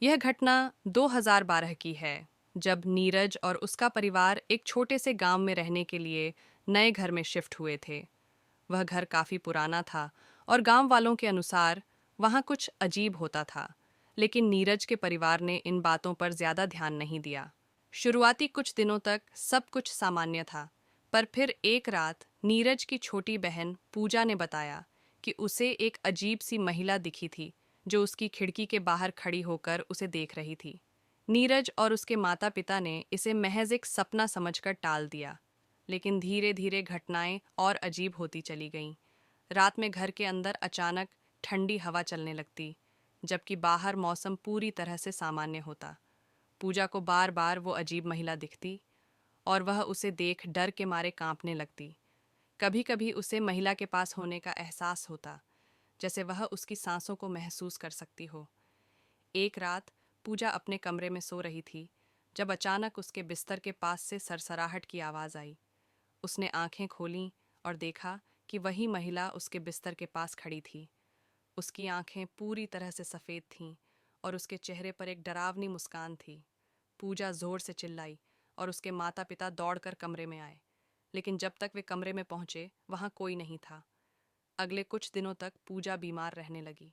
यह घटना 2012 की है, जब नीरज और उसका परिवार एक छोटे से गांव में रहने के लिए नए घर में शिफ्ट हुए थे। वह घर काफी पुराना था और गांव वालों के अनुसार वहां कुछ अजीब होता था, लेकिन नीरज के परिवार ने इन बातों पर ज्यादा ध्यान नहीं दिया। शुरुआती कुछ दिनों तक सब कुछ सामान्य था, पर फिर एक रात नीरज की छोटी बहन पूजा ने बताया कि उसे एक अजीब सी महिला दिखी थी, जो उसकी खिड़की के बाहर खड़ी होकर उसे देख रही थी। नीरज और उसके माता पिता ने इसे महज एक सपना समझकर टाल दिया, लेकिन धीरे धीरे घटनाएं और अजीब होती चली गईं। रात में घर के अंदर अचानक ठंडी हवा चलने लगती, जबकि बाहर मौसम पूरी तरह से सामान्य होता। पूजा को बार बार वो अजीब महिला दिखती और वह उसे देख डर के मारे कांपने लगती। कभी कभी उसे महिला के पास होने का एहसास होता, जैसे वह उसकी सांसों को महसूस कर सकती हो। एक रात पूजा अपने कमरे में सो रही थी, जब अचानक उसके बिस्तर के पास से सरसराहट की आवाज़ आई। उसने आंखें खोलीं और देखा कि वही महिला उसके बिस्तर के पास खड़ी थी। उसकी आंखें पूरी तरह से सफ़ेद थीं और उसके चेहरे पर एक डरावनी मुस्कान थी। पूजा जोर से चिल्लाई और उसके माता पिता दौड़कर कमरे में आए, लेकिन जब तक वे कमरे में पहुंचे वहां कोई नहीं था। अगले कुछ दिनों तक पूजा बीमार रहने लगी।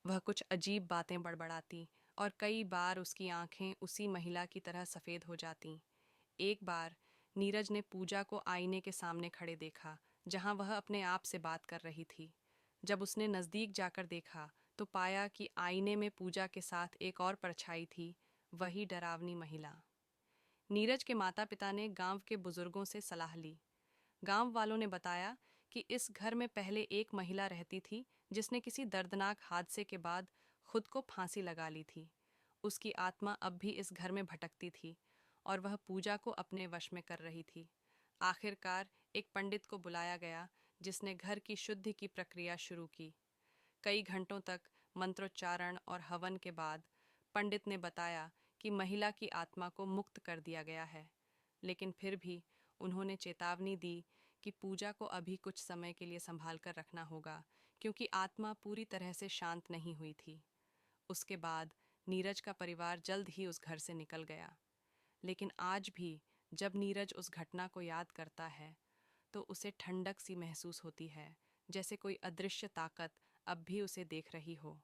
वह कुछ अजीब बातें बड़बड़ाती और कई बार उसकी आंखें उसी महिला की तरह सफ़ेद हो जातीं। एक बार नीरज ने पूजा को आईने के सामने खड़े देखा, जहां वह अपने आप से बात कर रही थी। जब उसने नज़दीक जाकर देखा तो पाया कि आईने में पूजा के साथ एक और परछाई थी, वही डरावनी महिला। नीरज के माता पिता ने गांव के बुजुर्गों से सलाह ली। गांव वालों ने बताया कि इस घर में पहले एक महिला रहती थी, जिसने किसी दर्दनाक हादसे के बाद खुद को फांसी लगा ली थी। उसकी आत्मा अब भी इस घर में भटकती थी और वह पूजा को अपने वश में कर रही थी। आखिरकार एक पंडित को बुलाया गया, जिसने घर की शुद्धि की प्रक्रिया शुरू की। कई घंटों तक मंत्रोच्चारण और हवन के बाद पंडित ने बताया कि महिला की आत्मा को मुक्त कर दिया गया है, लेकिन फिर भी उन्होंने चेतावनी दी कि पूजा को अभी कुछ समय के लिए संभाल कर रखना होगा, क्योंकि आत्मा पूरी तरह से शांत नहीं हुई थी। उसके बाद नीरज का परिवार जल्द ही उस घर से निकल गया, लेकिन आज भी जब नीरज उस घटना को याद करता है तो उसे ठंडक सी महसूस होती है, जैसे कोई अदृश्य ताकत अब भी उसे देख रही हो।